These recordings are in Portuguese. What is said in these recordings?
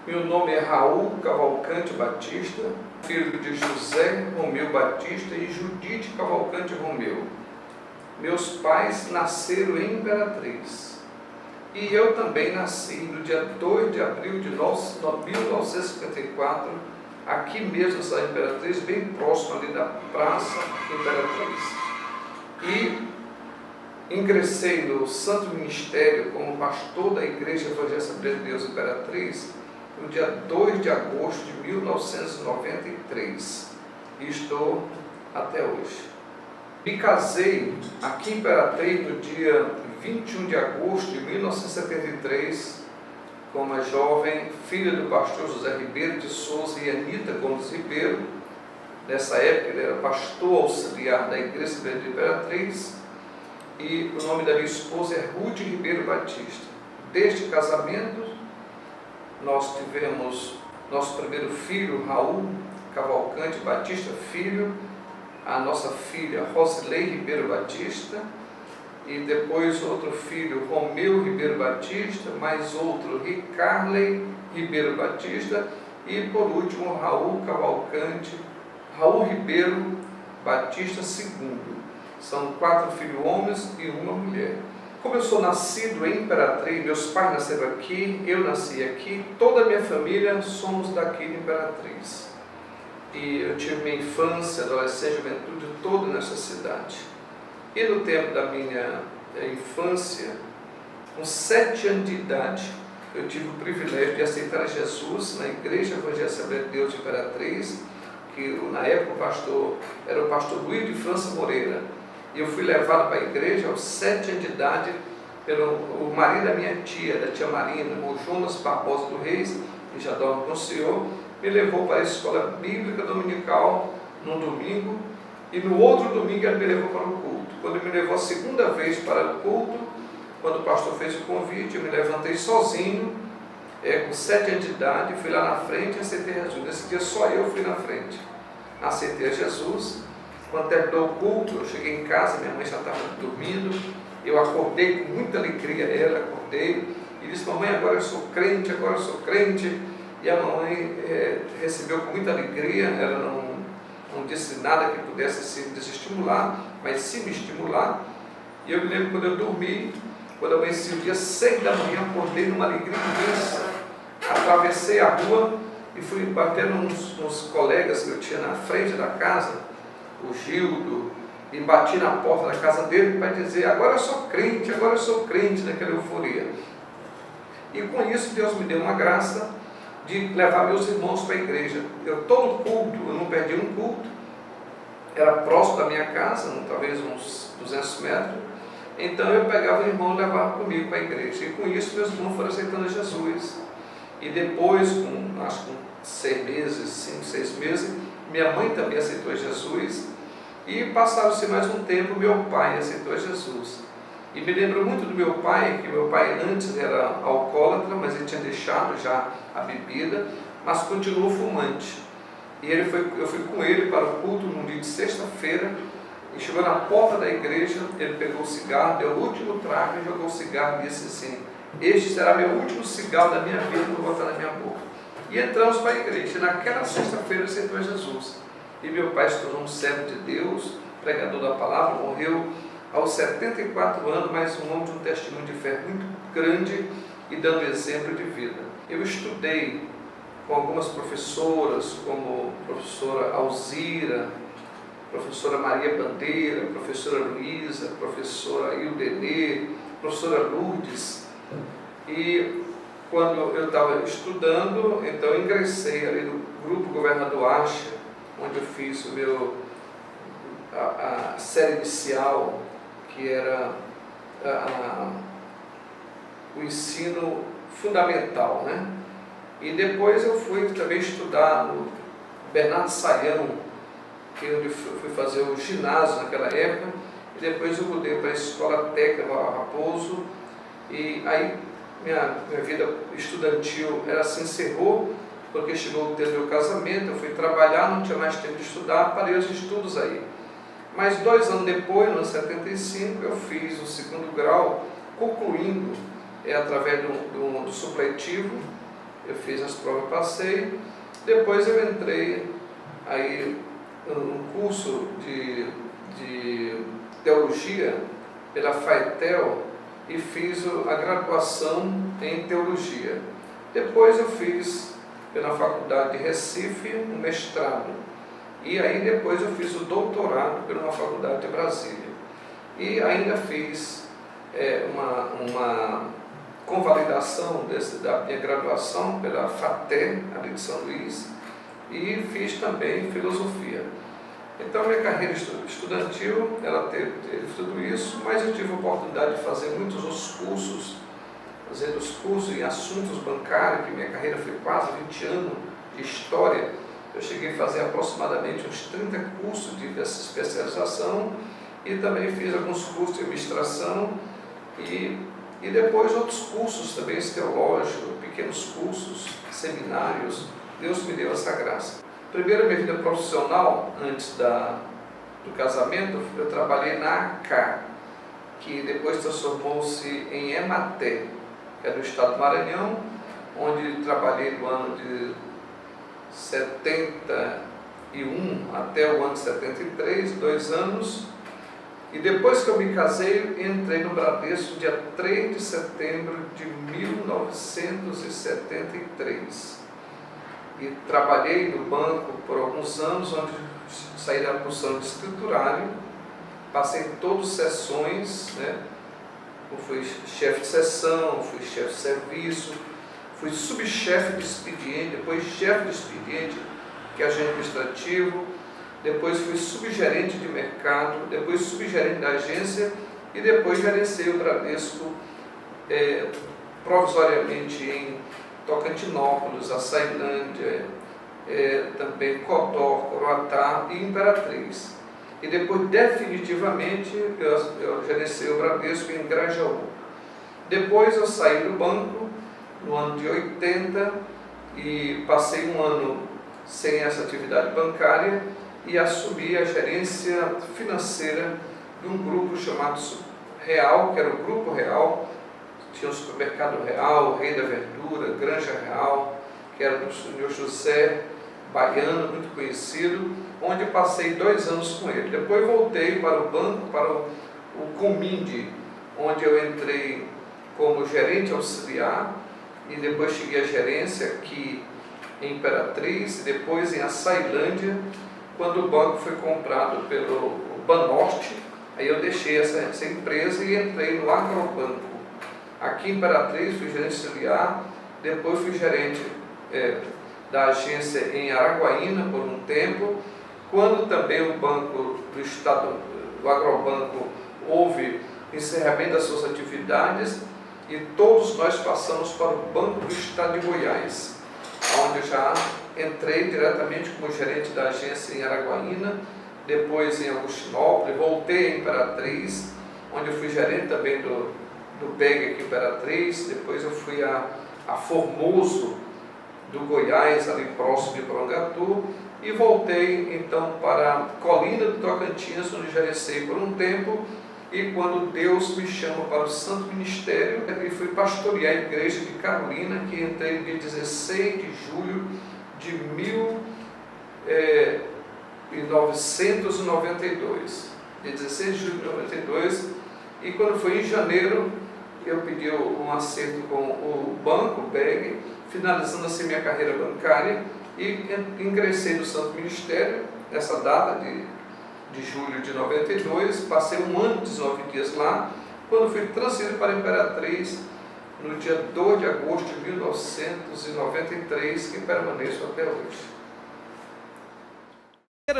Meu nome é Raul Cavalcante Batista, filho de José Romeu Batista e Judite Cavalcante Romeu. Meus pais nasceram em Imperatriz. E eu também nasci no dia 2 de abril de 1954, aqui mesmo nessa Imperatriz, bem próximo ali da Praça Imperatriz. E ingressei no Santo Ministério como pastor da Igreja Evangélica Assembleia de Deus Imperatriz no dia 2 de agosto de 1993 e estou até hoje. Me casei aqui em Imperatriz no dia 21 de agosto de 1973 com uma jovem filha do pastor José Ribeiro de Souza e Anita Gomes Ribeiro. Nessa época ele era pastor auxiliar da Igreja Assembleia de Imperatriz e o nome da minha esposa é Ruth Ribeiro Batista. Deste casamento nós tivemos nosso primeiro filho, Raul Cavalcante Batista Filho, a nossa filha Rosilei Ribeiro Batista, e depois outro filho, Romeu Ribeiro Batista, mais outro, Ricarley Ribeiro Batista, e por último, Raul Ribeiro Batista II. São 4 filhos homens e uma mulher. Como eu sou nascido em Imperatriz, meus pais nasceram aqui, eu nasci aqui, toda a minha família somos daqui de Imperatriz. E eu tive minha infância, adolescência, juventude toda nessa cidade. E no tempo da minha infância, com 7 anos de idade, eu tive o privilégio de aceitar Jesus na Igreja Evangélica Assembleia de Deus de Imperatriz, que na época o pastor era o pastor Luiz de França Moreira. E eu fui levado para a igreja aos 7 anos de idade pelo marido da minha tia, da tia Marina, o Jonas Barbosa do Reis, que já dorme com o Senhor, me levou para a escola bíblica dominical num domingo, e no outro domingo ele me levou para o culto. Quando ele me levou a segunda vez para o culto, quando o pastor fez o convite, eu me levantei sozinho, com 7 anos de idade, fui lá na frente e aceitei Jesus. Nesse dia só eu fui na frente, aceitei Jesus. Quando terminou o culto, eu cheguei em casa, minha mãe já estava dormindo, eu acordei com muita alegria, acordei, e disse: mamãe, agora eu sou crente, e a mamãe recebeu com muita alegria. Ela não disse nada que pudesse se desestimular, mas sim me estimular. E eu me lembro quando eu dormi, quando amanheci o dia 6 da manhã, acordei numa alegria imensa, atravessei a rua e fui bater nos colegas que eu tinha na frente da casa, o Gildo, e bati na porta da casa dele para dizer: agora eu sou crente, naquela euforia. E com isso Deus me deu uma graça de levar meus irmãos para a igreja. Todo culto, eu não perdi um culto, era próximo da minha casa, talvez uns 200 metros, então eu pegava o irmão e levava comigo para a igreja, e com isso meus irmãos foram aceitando Jesus. E depois, acho que com 6 meses, 5, 6 meses, minha mãe também aceitou Jesus, e passaram-se mais um tempo, meu pai aceitou Jesus. E me lembro muito do meu pai, que meu pai antes era alcoólatra, mas ele tinha deixado já a bebida, mas continuou fumante. E eu fui com ele para o culto num dia de sexta-feira, e chegou na porta da igreja, ele pegou o cigarro, deu o último trago e jogou o cigarro e disse assim: este será meu último cigarro da minha vida, que eu vou botar na minha boca. E entramos para a igreja, e naquela sexta-feira aceitou Jesus. E meu pai se tornou um servo de Deus, pregador da palavra, morreu aos 74 anos, mas um homem de um testemunho de fé muito grande e dando exemplo de vida. Eu estudei com algumas professoras, como professora Alzira, professora Maria Bandeira, professora Luísa, professora Ildenê, professora Lourdes. E quando eu estava estudando, então eu ingressei ali no grupo Governador Acha, onde eu fiz a série inicial, que era o ensino fundamental, né? E depois eu fui também estudar no Bernardo Saião, que eu fui fazer o ginásio naquela época, e depois eu mudei para a Escola Técnica Raposo, e aí minha vida estudantil se encerrou, porque chegou o tempo do meu casamento, eu fui trabalhar, não tinha mais tempo de estudar, parei os estudos aí. Mas 2 anos depois, no 75, eu fiz o 2º grau, concluindo através do supletivo, eu fiz as provas, passei. Depois eu entrei aí num curso de teologia pela FAETEL e fiz a graduação em teologia. Depois eu fiz pela Faculdade de Recife um mestrado. E aí depois eu fiz o doutorado pela Faculdade de Brasília. E ainda fiz uma convalidação da minha graduação pela FATE, ali de São Luís, e fiz também filosofia. Então, minha carreira estudantil, ela teve tudo isso, mas eu tive a oportunidade de fazer muitos os cursos, fazendo os cursos em assuntos bancários, que minha carreira foi quase 20 anos de história. Eu cheguei a fazer aproximadamente uns 30 cursos dessa especialização e também fiz alguns cursos de administração e depois outros cursos também teológicos, pequenos cursos, seminários. Deus me deu essa graça. Primeiro, minha vida profissional, antes do casamento, eu trabalhei na AK, que depois transformou-se em Ematé, que é do estado do Maranhão, onde trabalhei do ano de 71 até o ano de 73, 2 anos. E depois que eu me casei, entrei no Bradesco dia 3 de setembro de 1973. E trabalhei no banco por alguns anos, onde saí da função de escriturário, passei todas as sessões, né? Eu fui chefe de seção, fui chefe de serviço, fui subchefe de expediente, depois chefe de expediente, que é agente administrativo, depois fui subgerente de mercado, depois subgerente da agência e depois gerenciei o Bradesco provisoriamente em Tocantinópolis, Açailândia, também Codó, Coroatá e Imperatriz. E depois, definitivamente, eu gerenciei o Bradesco em Grajaú. Depois eu saí do banco no ano de 80 e passei um ano sem essa atividade bancária e assumi a gerência financeira de um grupo chamado Real, que era o Grupo Real. Tinha o Supermercado Real, Rei da Verdura, Granja Real, que era do senhor José Baiano, muito conhecido, onde passei 2 anos com ele. Depois voltei para o banco, para o Cominde, onde eu entrei como gerente auxiliar e depois cheguei à gerência aqui em Imperatriz e depois em Açailândia, quando o banco foi comprado pelo Banorte. Aí eu deixei essa empresa e entrei no Agrobanco. Aqui em Imperatriz fui gerente auxiliar, depois fui gerente da agência em Araguaína por um tempo, quando também o banco do estado, o Agrobanco, houve encerramento das suas atividades e todos nós passamos para o Banco do Estado de Goiás, onde eu já entrei diretamente como gerente da agência em Araguaína, depois em Augustinópolis, voltei a Imperatriz, onde eu fui gerente também do PEG aqui em Imperatriz, depois eu fui a Formoso do Goiás, ali próximo de Porangatu, e voltei então para Colina do Tocantins, onde gerenciei por um tempo, e quando Deus me chama para o Santo Ministério, eu fui pastorear a igreja de Carolina, que entrei no dia 16 de julho de 1992. Dia 16 de julho de 1992, e quando foi em janeiro, eu pedi um acerto com o banco, o BEG, finalizando assim minha carreira bancária, e ingressei no Santo Ministério, nessa data de julho de 92, passei um ano e 19 dias lá, quando fui transferido para a Imperatriz, no dia 2 de agosto de 1993, que permaneço até hoje.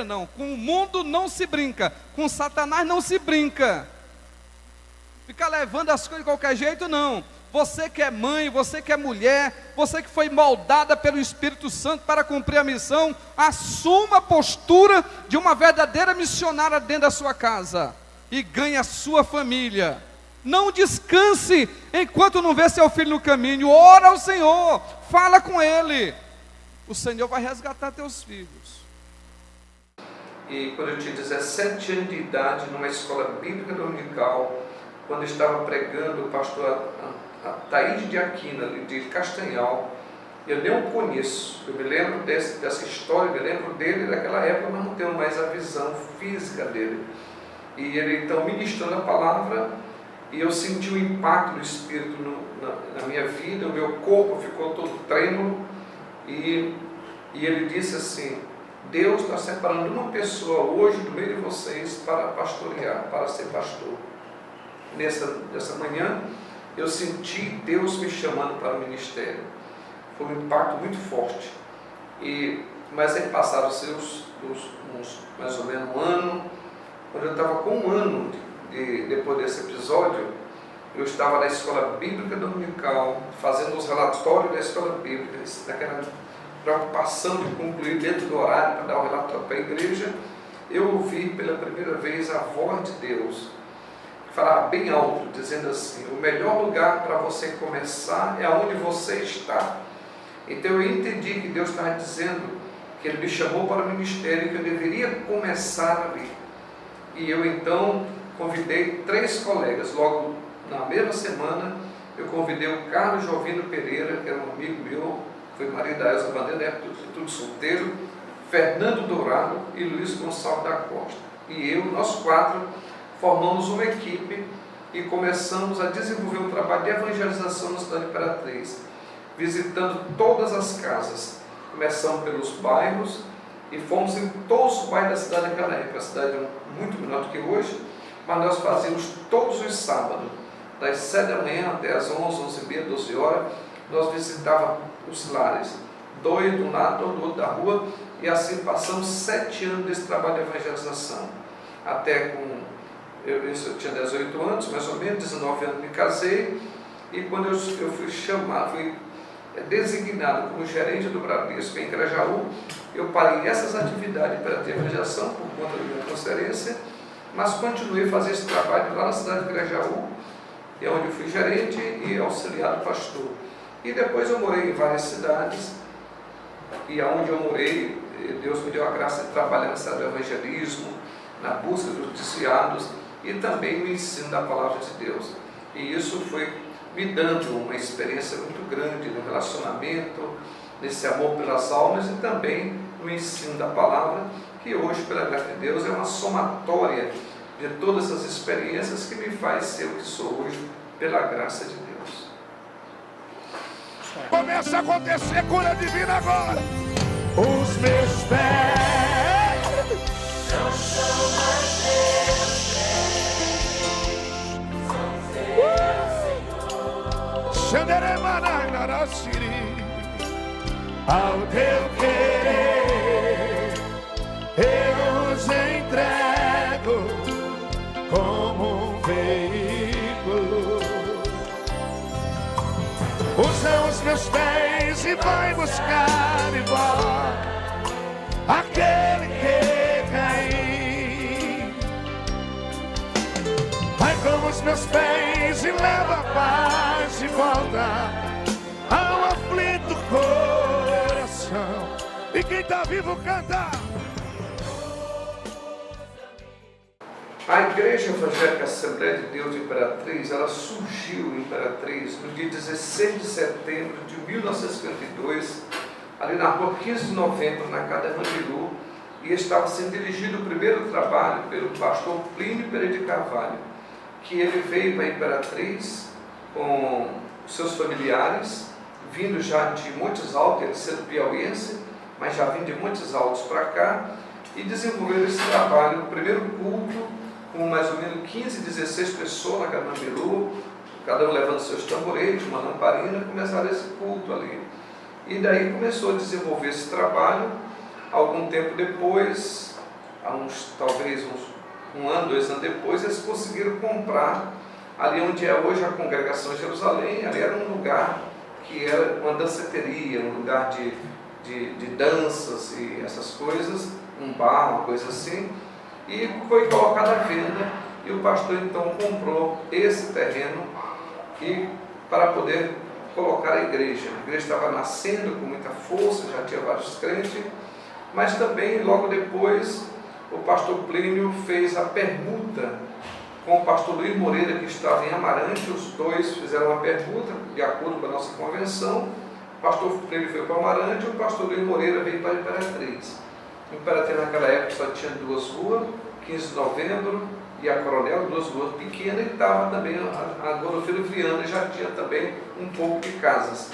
Não, com o mundo não se brinca, com Satanás não se brinca. Ficar levando as coisas de qualquer jeito, não. Você que é mãe, você que é mulher, você que foi moldada pelo Espírito Santo para cumprir a missão, assuma a postura de uma verdadeira missionária dentro da sua casa e ganhe a sua família. Não descanse enquanto não vê seu filho no caminho. Ora ao Senhor, fala com Ele. O Senhor vai resgatar teus filhos. E quando eu tinha 17 anos de idade, numa escola bíblica dominical, quando eu estava pregando, o pastor Taíde de Aquina, de Castanhal, Eu nem o conheço, eu me lembro dessa história, eu me lembro dele daquela época, mas não tenho mais a visão física dele. E ele então ministrando a palavra, e eu senti o impacto do Espírito na minha vida, o meu corpo ficou todo trêmulo, e ele disse assim: Deus está separando uma pessoa hoje do meio de vocês para pastorear, para ser pastor. Nessa manhã eu senti Deus me chamando para o ministério. Foi um impacto muito forte. Mas aí passaram-se mais ou menos um ano. Quando eu estava com um ano depois desse episódio, eu estava na escola bíblica dominical, fazendo os relatórios da escola bíblica, naquela preocupação de concluir dentro do horário para dar o relatório para a igreja. Eu ouvi pela primeira vez a voz de Deus, que falava bem alto, dizendo assim: o melhor lugar para você começar é onde você está. Então eu entendi que Deus estava dizendo que Ele me chamou para o ministério, que eu deveria começar ali. E eu então convidei 3 colegas. Logo na mesma semana eu convidei o Carlos Jovino Pereira, que era um amigo meu, foi marido da Elza Bandeira, tudo solteiro, Fernando Dourado e Luiz Gonçalves da Costa. E eu, nós 4, formamos uma equipe e começamos a desenvolver um trabalho de evangelização na cidade de Imperatriz, visitando todas as casas. Começamos pelos bairros e fomos em todos os bairros da cidade naquela época. A cidade é muito menor do que hoje, mas nós fazíamos todos os sábados, das 7 da manhã até as 11, 11h30, 12 horas, nós visitávamos os lares, 2 de um lado, do outro da rua, e assim passamos 7 anos desse trabalho de evangelização. Até eu tinha 18 anos, mais ou menos, 19 anos me casei, e quando eu fui designado como gerente do Bradesco em Grajaú, eu parei essas atividades para ter evangelização por conta da minha transferência, mas continuei a fazer esse trabalho lá na cidade de Grajaú, é onde eu fui gerente e auxiliar do pastor. E depois eu morei em várias cidades, e aonde eu morei, Deus me deu a graça de trabalhar na cidade do evangelismo, na busca dos desviados e também no ensino da palavra de Deus. E isso foi me dando uma experiência muito grande no relacionamento, nesse amor pelas almas e também no ensino da palavra, que hoje, pela graça de Deus, é uma somatória de todas as experiências que me faz ser o que sou hoje, pela graça de Deus. Começa a acontecer cura divina agora. Os meus pés não são mais teus pés, Senhor. Ao teu querer eu os entrego como um veículo. Usa os meus pés e vai buscar de volta aquele que caiu. Vai com os meus pés e leva a paz de volta ao aflito coração. E quem está vivo canta. A Igreja Evangélica Assembleia de Deus de Imperatriz, ela surgiu em Imperatriz no dia 16 de setembro de 1952, ali na rua 15 de novembro, na Cada Mandilu, e estava sendo dirigido o primeiro trabalho pelo pastor Plínio Pereira de Carvalho, que ele veio para Imperatriz com seus familiares, vindo já de Montes Altos, ele sendo piauiense, mas já vindo de Montes Altos para cá, e desenvolveram esse trabalho, o primeiro culto, com mais ou menos 15, 16 pessoas na Cada Mandilu, cada um levando seus tamboretes, uma lamparina, começaram esse culto ali. E daí começou a desenvolver esse trabalho. Algum tempo depois, talvez um ano, 2 anos depois, eles conseguiram comprar ali onde é hoje a Congregação de Jerusalém. Ali era um lugar que era uma danceteria, um lugar de danças e essas coisas, um bar, uma coisa assim, e foi colocado à venda, e o pastor então comprou esse terreno para poder colocar a igreja. A igreja estava nascendo com muita força, já tinha vários crentes, mas também logo depois o pastor Plínio fez a permuta com o pastor Luiz Moreira, que estava em Amarante. Os dois fizeram uma permuta de acordo com a nossa convenção, pastor Plínio foi para Amarante e o pastor Luiz Moreira veio para Imperatriz. Imperatriz naquela época só tinha 2 ruas, 15 de Novembro e a Coronel, 2 ruas pequenas, e estava também a Godofredo Viana, já tinha também um pouco de casas.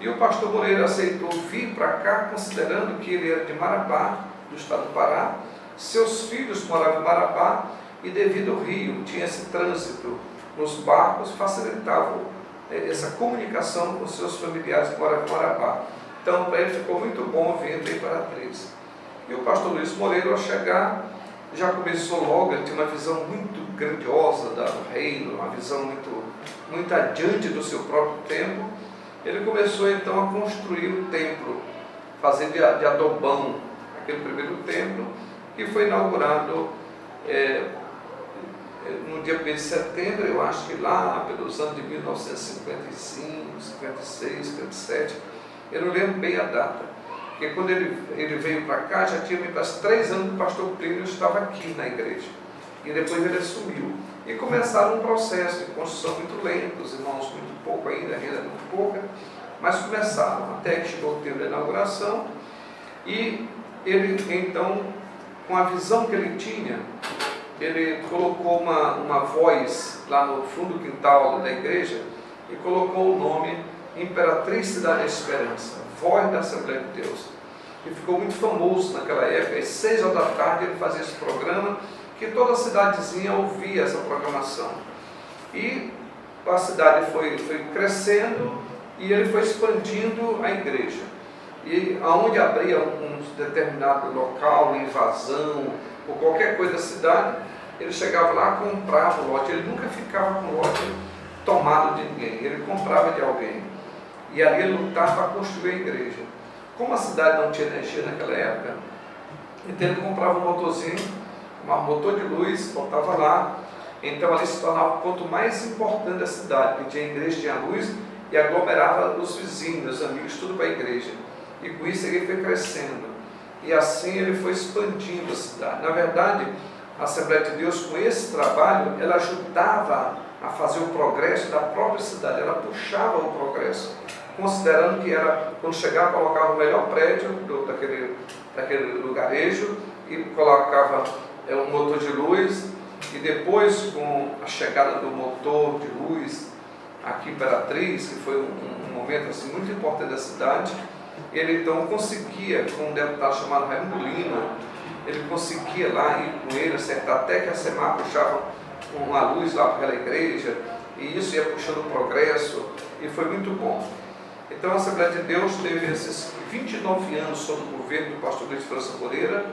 E o pastor Moreira aceitou vir para cá, considerando que ele era de Marabá, do estado do Pará, seus filhos moravam em Marabá, e devido ao rio, tinha esse trânsito nos barcos, facilitava essa comunicação com seus familiares que moravam em Marabá. Então, para ele ficou muito bom vir para Imperatriz. E o pastor Luiz Moreira, ao chegar, já começou logo, ele tinha uma visão muito grandiosa do reino, uma visão muito adiante do seu próprio tempo. Ele começou então a construir o templo, fazer de adobão aquele primeiro templo, que foi inaugurado no dia 1º de setembro, eu acho que lá pelos anos de 1955, 56, 57, eu não lembro bem a data, porque quando ele veio para cá, já tinha vindo as 3 anos que o pastor Plínio estava aqui na igreja, e depois ele assumiu, e começaram um processo de construção muito lento, os irmãos muito pouco ainda, a renda muito pouca, mas começaram, até que chegou o tempo da inauguração, e ele então, com a visão que ele tinha, ele colocou uma voz lá no fundo do quintal da igreja e colocou o nome Imperatriz Cidade da Esperança, voz da Assembleia de Deus. E ficou muito famoso naquela época, às 6 horas da tarde ele fazia esse programa, que toda a cidadezinha ouvia essa programação. E a cidade foi crescendo e ele foi expandindo a igreja. E aonde abria um determinado local, invasão, ou qualquer coisa da cidade, ele chegava lá, comprava o lote. Ele nunca ficava com o lote tomado de ninguém, ele comprava de alguém. E ali ele lutava para construir a igreja. Como a cidade não tinha energia naquela época, então ele comprava um motorzinho, um motor de luz, botava lá. Então ali se tornava o ponto mais importante da cidade, porque tinha igreja, tinha luz, e aglomerava os vizinhos, os amigos, tudo para a igreja. E com isso ele foi crescendo. E assim ele foi expandindo a cidade. Na verdade, a Assembleia de Deus, com esse trabalho, ela ajudava a fazer o progresso da própria cidade. Ela puxava o progresso, considerando que era, quando chegava, colocava o melhor prédio daquele lugarejo e colocava um motor de luz. E depois, com a chegada do motor de luz aqui em Imperatriz, que foi um momento assim, muito importante da cidade, ele então conseguia, com um deputado chamado Raimundo Lima, ele conseguia lá ir com ele, acertar, até que a SEMAR puxava uma luz lá para aquela igreja, e isso ia puxando o progresso, e foi muito bom. Então a Assembleia de Deus teve esses 29 anos sob o governo do pastor Luiz França Moreira,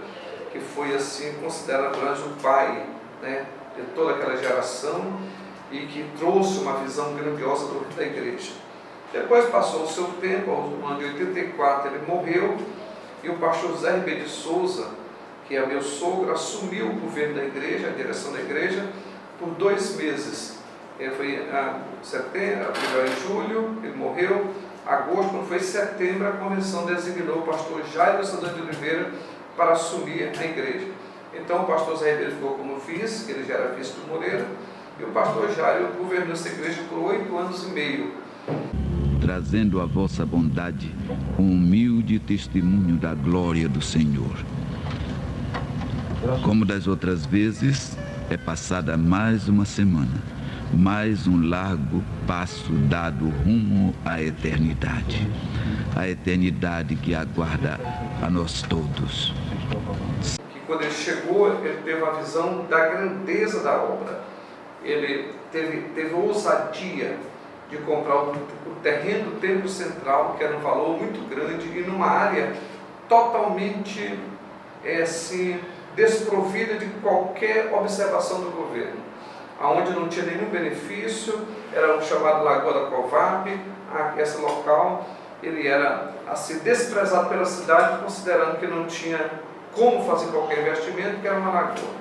que foi assim considerado o pai, né, de toda aquela geração, e que trouxe uma visão grandiosa da igreja. Depois passou o seu tempo, no ano de 84 ele morreu, e o pastor José Ribeiro de Souza, que é meu sogro, assumiu o governo da igreja, a direção da igreja, por 2 meses. Ele foi em setembro, em julho, ele morreu. Agosto, quando foi setembro, a convenção designou o pastor Jairo Santana de Oliveira para assumir a igreja. Então o pastor Zé Ribeiro ficou como vice, que ele já era vice do Moreira, e o pastor Jairo governou essa igreja por 8 anos e meio. Trazendo a vossa bondade, um humilde testemunho da glória do Senhor. Como das outras vezes, é passada mais uma semana, mais um largo passo dado rumo à eternidade. A eternidade que aguarda a nós todos. Que quando ele chegou, ele teve a visão da grandeza da obra. Ele teve ousadia de comprar o terreno do Templo Central, que era um valor muito grande, e numa área totalmente assim, desprovida de qualquer observação do governo, aonde não tinha nenhum benefício, era um chamado Lagoa da Covap. Esse local ele era assim, desprezado pela cidade, considerando que não tinha como fazer qualquer investimento, porque era uma lagoa.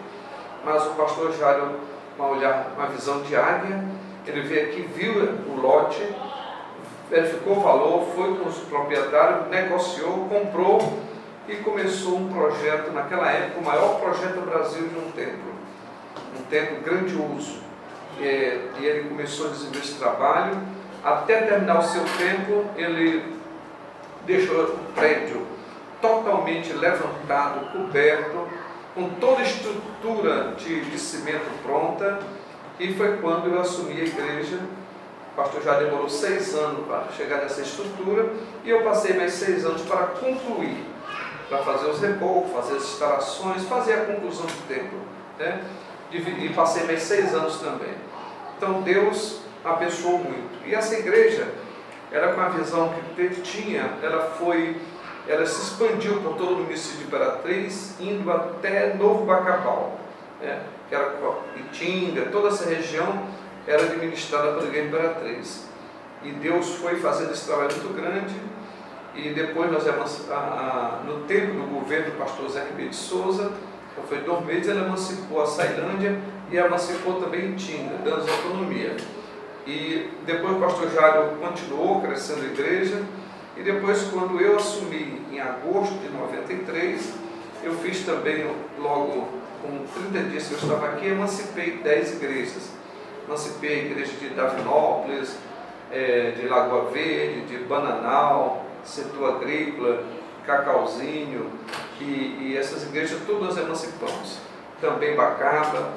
Mas o pastor Jairo, uma visão de águia, ele veio aqui, viu o lote, verificou o valor, foi com os proprietários, negociou, comprou e começou um projeto, naquela época, o maior projeto do Brasil de um templo grandioso. E ele começou a desenvolver esse trabalho. Até terminar o seu tempo, ele deixou o prédio totalmente levantado, coberto, com toda a estrutura de cimento pronta, e foi quando eu assumi a igreja. O pastor já demorou 6 anos para chegar nessa estrutura, e eu passei mais 6 anos para concluir, para fazer os rebocos, fazer as instalações, fazer a conclusão do templo, né? E passei mais 6 anos também. Então Deus abençoou muito. E essa igreja, ela, com a visão que ele tinha, ela se expandiu por todo o município de Imperatriz, indo até Novo Bacabal, né? Que era Itinga, toda essa região era administrada pela igreja Imperatriz. E Deus foi fazendo esse trabalho muito grande. E depois nós no tempo do governo do pastor Zé Ribeiro de Souza, foi 2 meses, ele emancipou a Sailândia e emancipou também Itinga, dando autonomia. E depois o pastor Jário continuou crescendo a igreja, e depois, quando eu assumi em agosto de 93, eu fiz também, logo com 30 dias que eu estava aqui, emancipei 10 igrejas. Emancipei a igreja de Davinópolis, de Lagoa Verde, de Bananal, Setor Agrícola, Cacauzinho, e essas igrejas todas nós emancipamos. Também Bacaba.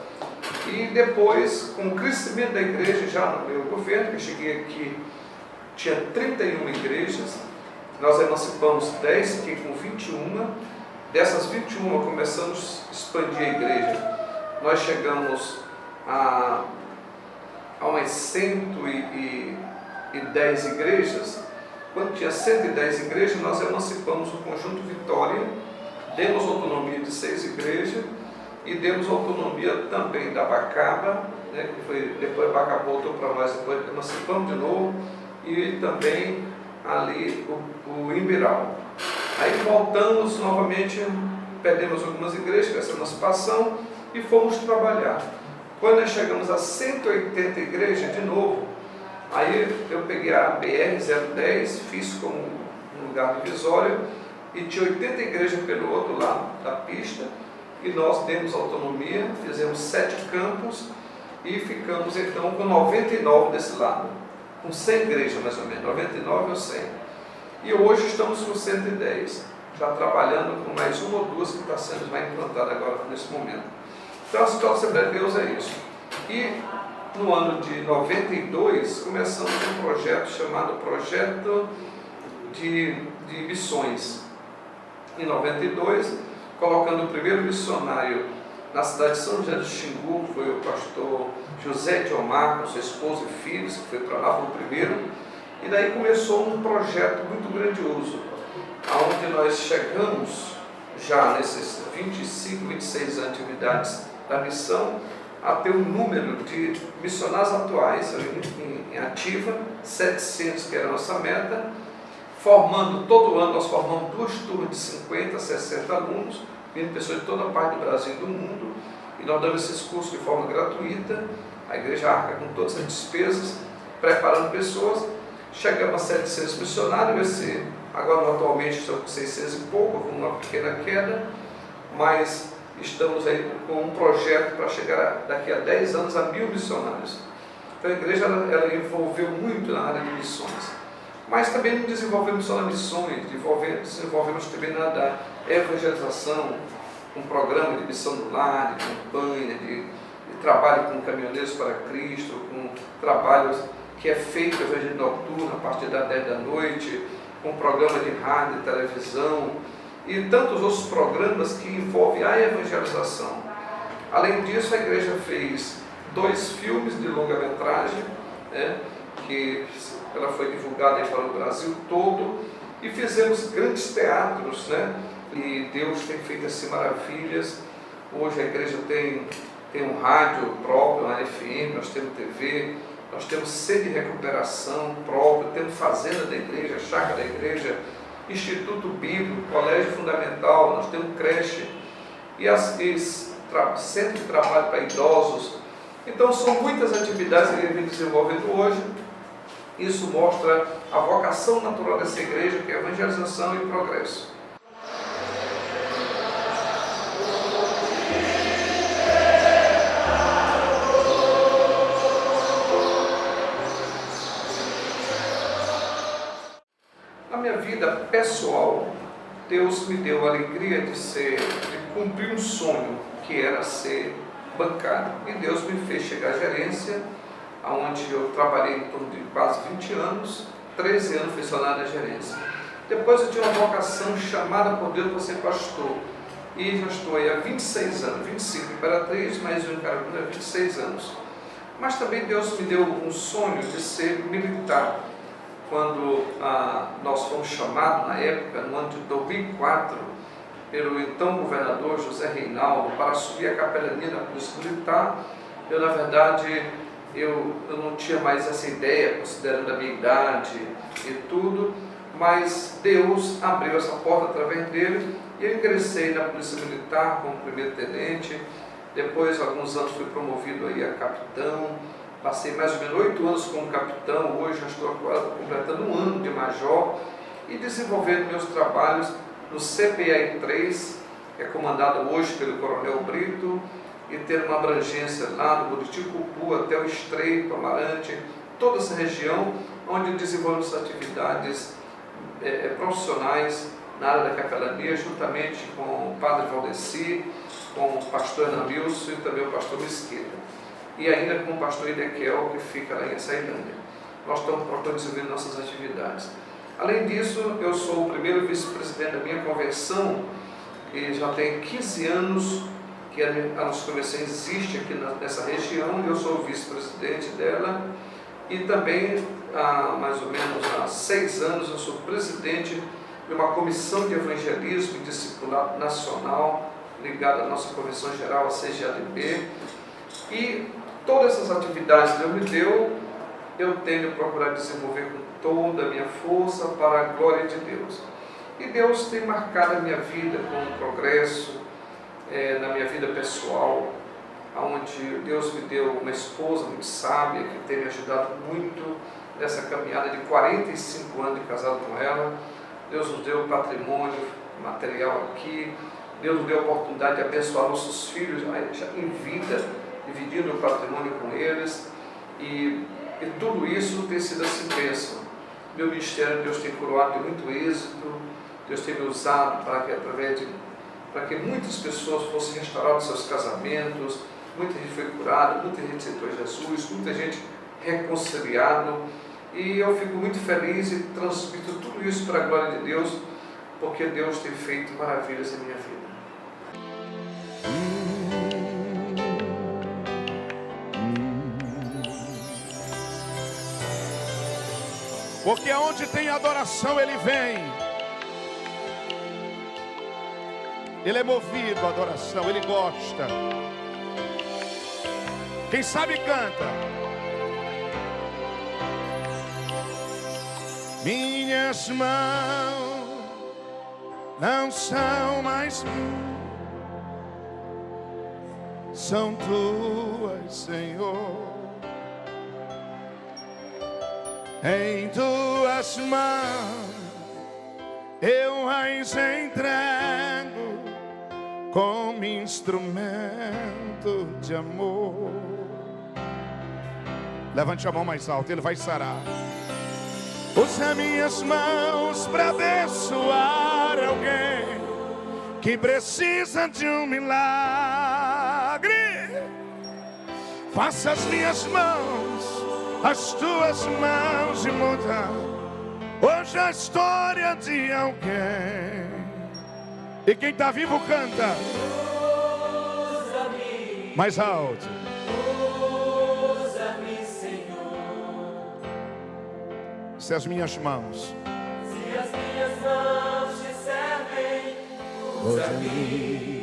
E depois, com o crescimento da igreja, já no meu governo, que eu cheguei aqui, tinha 31 igrejas, nós emancipamos 10, fiquei com 21. Dessas 21 começamos a expandir a igreja. Nós chegamos a umas 110 igrejas. Quando tinha 110 igrejas, nós emancipamos o Conjunto Vitória, demos autonomia de 6 igrejas, e demos autonomia também da Bacaba, né, que foi, depois a Bacaba voltou para nós, depois emancipamos de novo, e também ali o Imbiral. Aí voltamos novamente, perdemos algumas igrejas com essa emancipação e fomos trabalhar. Quando nós chegamos a 180 igrejas de novo, aí eu peguei a BR-010, fiz como um lugar divisório, e tinha 80 igrejas pelo outro lado da pista, e nós demos autonomia, fizemos 7 campos, e ficamos então com 99 desse lado, com 100 igrejas mais ou menos, 99 ou 100. E hoje estamos com 110, já trabalhando com mais 1 ou 2 que está sendo mais implantada agora nesse momento. Então a Escola Assembleia de Deus é isso. E no ano de 92 começamos um projeto chamado Projeto de Missões. Em 92, colocando o primeiro missionário na cidade de São José do Xingu, foi o pastor José de Omar, com sua esposa e filhos, que foi para lá, foi o primeiro. E daí começou um projeto muito grandioso, onde nós chegamos já nesses 25, 26 atividades da missão, a ter um número de missionários atuais em ativa, 700, que era a nossa meta, formando, todo ano nós formamos 2 turmas de 50, 60 alunos, vindo pessoas de toda parte do Brasil e do mundo, e nós damos esses cursos de forma gratuita, a igreja arca com todas as despesas, preparando pessoas. Chegamos a 700 missionários, agora atualmente estamos com 600 e pouco, com uma pequena queda, mas estamos aí com um projeto para chegar daqui a 10 anos a 1000 missionários. Então a igreja ela envolveu muito na área de missões, mas também não desenvolvemos só nas missões, desenvolvemos também na da evangelização, um programa de missão no lar, de campanha, de trabalho com caminhoneiros para Cristo, com trabalhos que é feito evangelho noturno a partir das 10 da noite, com programa de rádio e televisão, e tantos outros programas que envolvem a evangelização. Além disso, a igreja fez 2 filmes de longa-metragem, né, que ela foi divulgada para o Brasil todo, e fizemos grandes teatros, né, e Deus tem feito assim maravilhas. Hoje a igreja tem um rádio próprio, uma FM, nós temos TV, nós temos sede de recuperação próprio, temos fazenda da igreja, chácara da igreja, Instituto Bíblico, Colégio Fundamental, nós temos creche e centro de trabalho para idosos. Então são muitas atividades que a igreja vem desenvolvendo hoje. Isso mostra a vocação natural dessa igreja, que é evangelização e progresso. Na minha vida pessoal, Deus me deu a alegria de cumprir um sonho, que era ser bancário. E Deus me fez chegar à gerência, onde eu trabalhei em torno de quase 20 anos, 13 anos fui funcionário da gerência. Depois eu tinha uma vocação chamada por Deus para ser pastor. E já estou aí há 26 anos, 25 em Imperatriz, mais um em Carolina, 26 anos. Mas também Deus me deu um sonho de ser militar. Quando nós fomos chamados na época, no ano de 2004, pelo então governador José Reinaldo, para assumir a capelania da Polícia Militar, na verdade, eu não tinha mais essa ideia, considerando a minha idade e tudo, mas Deus abriu essa porta através dele e eu ingressei na Polícia Militar como primeiro-tenente. Depois, alguns anos, fui promovido aí a capitão. Passei mais ou menos 8 anos como capitão, hoje já estou completando um ano de major e desenvolvendo meus trabalhos no CPI 3, que é comandado hoje pelo Coronel Brito, e ter uma abrangência lá do Buriticupu até o Estreito, Amarante, toda essa região, onde desenvolvemos atividades profissionais na área da capelania, juntamente com o padre Valdeci, com o pastor Anamilson e também o pastor Mesquita. E ainda com o pastor Edequiel, que fica lá em Açailândia. Nós estamos desenvolvendo nossas atividades. Além disso, eu sou o primeiro vice-presidente da minha convenção, e já tem 15 anos que a nossa convenção existe aqui nessa região, e eu sou o vice-presidente dela. E também, há mais ou menos há 6 anos, eu sou presidente de uma comissão de evangelismo e discipulado nacional, ligada à nossa convenção geral, a CGADB. E todas essas atividades que Deus me deu, eu tenho procurado desenvolver com toda a minha força para a glória de Deus. E Deus tem marcado a minha vida com um progresso na minha vida pessoal, onde Deus me deu uma esposa muito sábia, que tem me ajudado muito nessa caminhada de 45 anos de casado com ela. Deus nos deu patrimônio material aqui, Deus nos deu a oportunidade de abençoar nossos filhos já em vida, dividindo o patrimônio com eles, e tudo isso tem sido assim bênção. Meu ministério, Deus tem coroado de muito êxito, Deus tem me usado para que muitas pessoas fossem restauradas seus casamentos, muita gente foi curada, muita gente aceitou Jesus, muita gente reconciliada, e eu fico muito feliz e transmito tudo isso para a glória de Deus, porque Deus tem feito maravilhas em minha vida. Porque onde tem adoração Ele vem. Ele é movido à adoração, Ele gosta. Quem sabe canta. Minhas mãos não são mais minhas, são tuas, Senhor. Em tuas mãos eu as entrego como instrumento de amor. Levante a mão mais alta, Ele vai sarar. Usa minhas mãos para abençoar alguém que precisa de um milagre. Faça as minhas mãos, as tuas mãos, e muda hoje a história de alguém. E quem está vivo canta. Usa-me, mais alto. Usa-me, Senhor. Se as minhas mãos, se as minhas mãos te servem, usa-me.